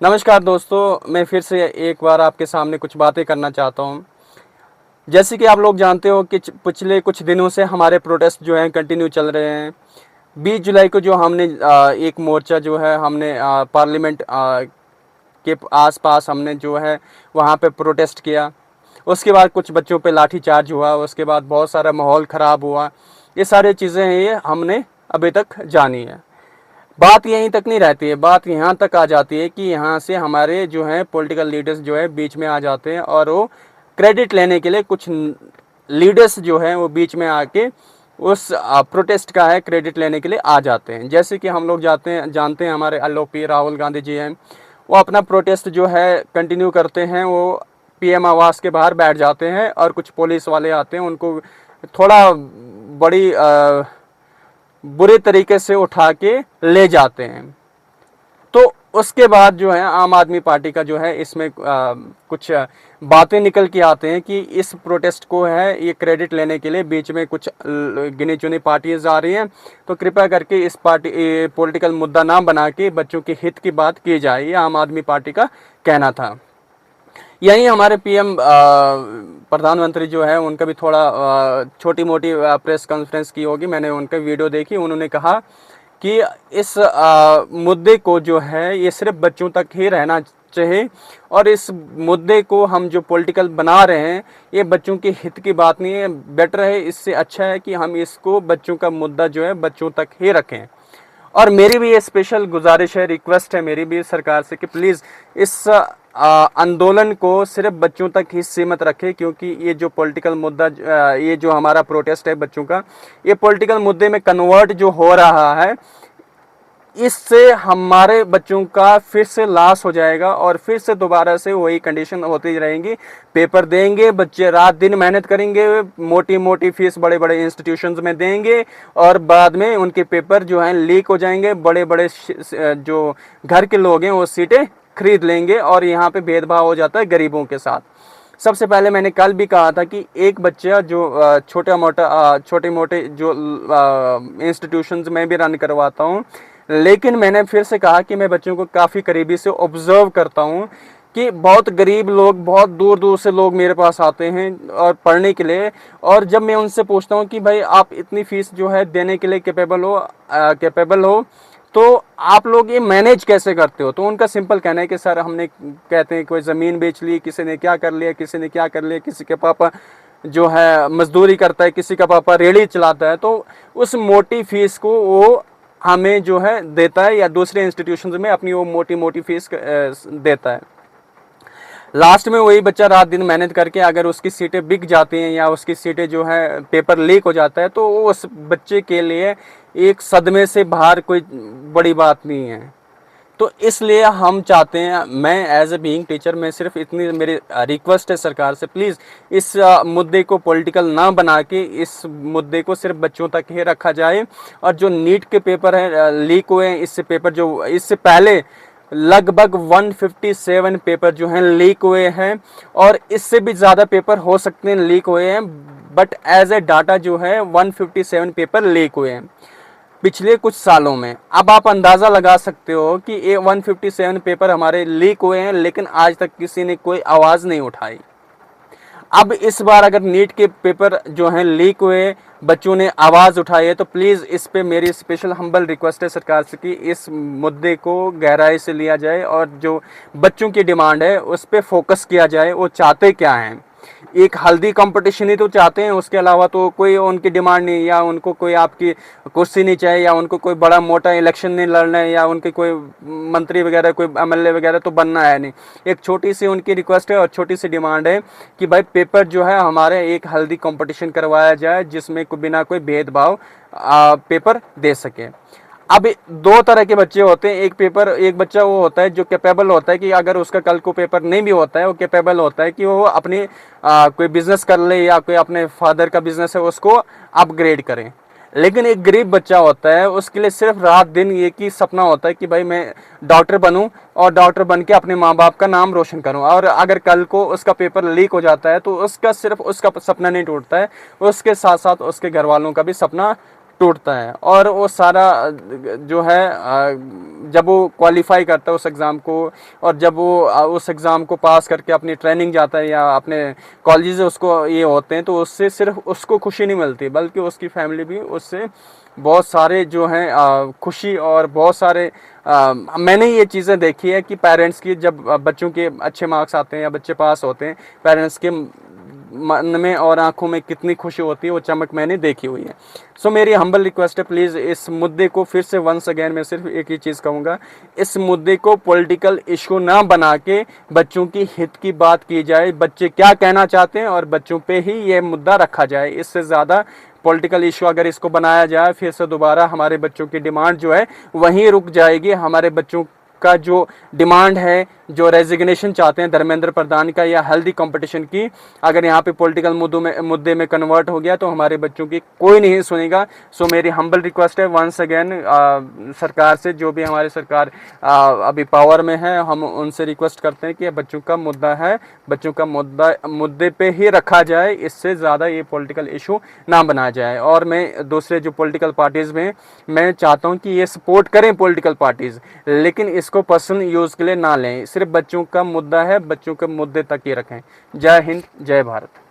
नमस्कार दोस्तों, मैं फिर से एक बार आपके सामने कुछ बातें करना चाहता हूँ। जैसे कि आप लोग जानते हो कि पिछले कुछ दिनों से हमारे प्रोटेस्ट जो हैं कंटिन्यू चल रहे हैं। 20 जुलाई को जो हमने एक मोर्चा जो है हमने पार्लियामेंट के आसपास हमने जो है वहाँ पे प्रोटेस्ट किया। उसके बाद कुछ बच्चों पे लाठीचार्ज हुआ, उसके बाद बहुत सारा माहौल ख़राब हुआ। ये सारी चीज़ें हैं, ये हमने अभी तक जानी है। बात यहीं तक नहीं रहती है, बात यहाँ तक आ जाती है कि यहाँ से हमारे जो हैं पॉलिटिकल लीडर्स जो है बीच में आ जाते हैं और वो क्रेडिट लेने के लिए कुछ लीडर्स जो हैं वो बीच में आके उस प्रोटेस्ट का है क्रेडिट लेने के लिए आ जाते हैं। जैसे कि हम लोग जानते हैं हमारे एलओपी राहुल गांधी जी हैं, वो अपना प्रोटेस्ट जो है कंटिन्यू करते हैं। वो पीएम आवास के बाहर बैठ जाते हैं और कुछ पुलिस वाले आते हैं, उनको थोड़ा बड़ी बुरे तरीके से उठा के ले जाते हैं। तो उसके बाद जो है आम आदमी पार्टी का जो है इसमें कुछ बातें निकल के आते हैं कि इस प्रोटेस्ट को है ये क्रेडिट लेने के लिए बीच में कुछ गिनी चुनी पार्टीज आ रही हैं, तो कृपया करके इस पार्टी पॉलिटिकल मुद्दा ना बना के बच्चों के हित की बात की जाए, ये आम आदमी पार्टी का कहना था। यहीं हमारे पीएम प्रधानमंत्री जो है उनका भी थोड़ा छोटी मोटी प्रेस कॉन्फ्रेंस की होगी, मैंने उनका वीडियो देखी। उन्होंने कहा कि इस मुद्दे को जो है ये सिर्फ बच्चों तक ही रहना चाहिए और इस मुद्दे को हम जो पॉलिटिकल बना रहे हैं ये बच्चों के हित की बात नहीं है। बेटर है, इससे अच्छा है कि हम इसको बच्चों का मुद्दा जो है बच्चों तक ही रखें। और मेरी भी ये स्पेशल गुजारिश है, रिक्वेस्ट है मेरी भी सरकार से कि प्लीज़ इस आंदोलन को सिर्फ बच्चों तक ही सीमित रखें, क्योंकि ये जो पॉलिटिकल मुद्दा ये जो हमारा प्रोटेस्ट है बच्चों का, ये पॉलिटिकल मुद्दे में कन्वर्ट जो हो रहा है, इससे हमारे बच्चों का फिर से लॉस हो जाएगा और फिर से दोबारा से वही कंडीशन होती रहेंगी। पेपर देंगे बच्चे, रात दिन मेहनत करेंगे, मोटी मोटी फीस बड़े बड़े इंस्टीट्यूशंस में देंगे और बाद में उनके पेपर जो हैं लीक हो जाएंगे। बड़े बड़े जो घर के लोग हैं वो सीटें खरीद लेंगे और यहाँ पे भेदभाव हो जाता है गरीबों के साथ। सबसे पहले मैंने कल भी कहा था कि एक बच्चा जो छोटे मोटे जो इंस्टीट्यूशंस में भी रन करवाता हूँ, लेकिन मैंने फिर से कहा कि मैं बच्चों को काफ़ी करीबी से ऑब्जर्व करता हूँ कि बहुत गरीब लोग, बहुत दूर दूर से लोग मेरे पास आते हैं और पढ़ने के लिए। और जब मैं उनसे पूछता हूँ कि भाई आप इतनी फ़ीस जो है देने के लिए कैपेबल हो तो आप लोग ये मैनेज कैसे करते हो, तो उनका सिंपल कहना है कि सर हमने, कहते हैं कोई ज़मीन बेच ली, किसी ने क्या कर लिया, किसी ने क्या कर लिया, किसी के पापा जो है मजदूरी करता है, किसी का पापा रेड़ी चलाता है, तो उस मोटी फीस को वो हमें जो है देता है या दूसरे इंस्टीट्यूशन में अपनी वो मोटी मोटी फीस देता है। लास्ट में वही बच्चा रात दिन मेहनत करके अगर उसकी सीटें बिक जाती हैं या उसकी सीटें जो है पेपर लीक हो जाता है, तो उस बच्चे के लिए एक सदमे से बाहर कोई बड़ी बात नहीं है। तो इसलिए हम चाहते हैं, मैं एज ए बीइंग टीचर, मैं सिर्फ इतनी मेरी रिक्वेस्ट है सरकार से, प्लीज़ इस मुद्दे को पॉलिटिकल ना बना के इस मुद्दे को सिर्फ बच्चों तक ही रखा जाए। और जो नीट के पेपर हैं लीक हुए हैं, इससे पेपर जो इससे पहले लगभग 157 पेपर जो हैं लीक हुए हैं और इससे भी ज़्यादा पेपर हो सकते हैं लीक हुए हैं, बट एज ए डाटा जो है 157 पेपर लीक हुए हैं पिछले कुछ सालों में। अब आप अंदाज़ा लगा सकते हो कि ये 157 पेपर हमारे लीक हुए हैं, लेकिन आज तक किसी ने कोई आवाज़ नहीं उठाई। अब इस बार अगर नीट के पेपर जो हैं लीक हुए, बच्चों ने आवाज़ उठाई है, तो प्लीज़ इस पे मेरी स्पेशल हम्बल रिक्वेस्ट है सरकार से कि इस मुद्दे को गहराई से लिया जाए और जो बच्चों की डिमांड है उस पर फोकस किया जाए। वो चाहते क्या हैं, एक हल्दी कंपटीशन ही तो चाहते हैं, उसके अलावा तो कोई उनकी डिमांड नहीं, या उनको कोई आपकी कुर्सी नहीं चाहिए, या उनको कोई बड़ा मोटा इलेक्शन नहीं लड़ना है, या उनके कोई मंत्री वगैरह, कोई एमएलए वगैरह तो बनना है नहीं। एक छोटी सी उनकी रिक्वेस्ट है और छोटी सी डिमांड है कि भाई पेपर जो है हमारे एक हल्दी कंपटीशन करवाया जाए जिसमें बिना कोई भेदभाव पेपर दे सके। अब दो तरह के बच्चे होते हैं, एक बच्चा वो होता है जो कैपेबल होता है कि अगर उसका कल को पेपर नहीं भी होता है, वो कैपेबल होता है कि वो अपनी कोई बिजनेस कर ले या कोई अपने फादर का बिजनेस है उसको अपग्रेड करें। लेकिन एक गरीब बच्चा होता है, उसके लिए सिर्फ रात दिन एक ही सपना होता है कि भाई मैं डॉक्टर बनूं और डॉक्टर बन के अपने माँ बाप का नाम रोशन करूं। और अगर कल को उसका पेपर लीक हो जाता है तो उसका सिर्फ उसका सपना नहीं टूटता है, उसके साथ साथ उसके घर वालों का भी सपना टूटता है और वो सारा जो है जब वो क्वालिफाई करता है उस एग्ज़ाम को, और जब वो उस एग्ज़ाम को पास करके अपनी ट्रेनिंग जाता है या अपने कॉलेज उसको ये होते हैं, तो उससे सिर्फ उसको खुशी नहीं मिलती बल्कि उसकी फैमिली भी उससे बहुत सारे जो हैं खुशी और बहुत सारे मैंने ये चीज़ें देखी है कि पेरेंट्स की जब बच्चों के अच्छे मार्क्स आते हैं या बच्चे पास होते हैं, पेरेंट्स के मन में और आंखों में कितनी खुशी होती है वो चमक मैंने देखी हुई है। सो मेरी हम्बल रिक्वेस्ट है, प्लीज़ इस मुद्दे को फिर से वंस अगेन मैं सिर्फ एक ही चीज़ कहूँगा, इस मुद्दे को पॉलिटिकल इशू ना बना के बच्चों की हित की बात की जाए, बच्चे क्या कहना चाहते हैं और बच्चों पे ही ये मुद्दा रखा जाए। इससे ज़्यादा पॉलिटिकल इशू अगर इसको बनाया जाए फिर से दोबारा हमारे बच्चों की डिमांड जो है वहीं रुक जाएगी। हमारे बच्चों का जो डिमांड है, जो रेजिग्नेशन चाहते हैं धर्मेंद्र प्रधान का या हेल्दी कंपटीशन की, अगर यहाँ पे पॉलिटिकल मुद्दे में कन्वर्ट हो गया तो हमारे बच्चों की कोई नहीं सुनेगा। सो मेरी हम्बल रिक्वेस्ट है वंस अगेन सरकार से, जो भी हमारी सरकार अभी पावर में है, हम उनसे रिक्वेस्ट करते हैं कि बच्चों का मुद्दा है, बच्चों का मुद्दे पे ही रखा जाए, इससे ज़्यादा ये पॉलिटिकल इशू ना बनाया जाए। और मैं दूसरे जो पॉलिटिकल पार्टीज़ में मैं चाहता हूँ कि ये सपोर्ट करें पॉलिटिकल पार्टीज़, लेकिन इसको पर्सनल यूज़ के लिए ना लें। सिर्फ बच्चों का मुद्दा है, बच्चों के मुद्दे तक ही रखें। जय हिंद, जय भारत।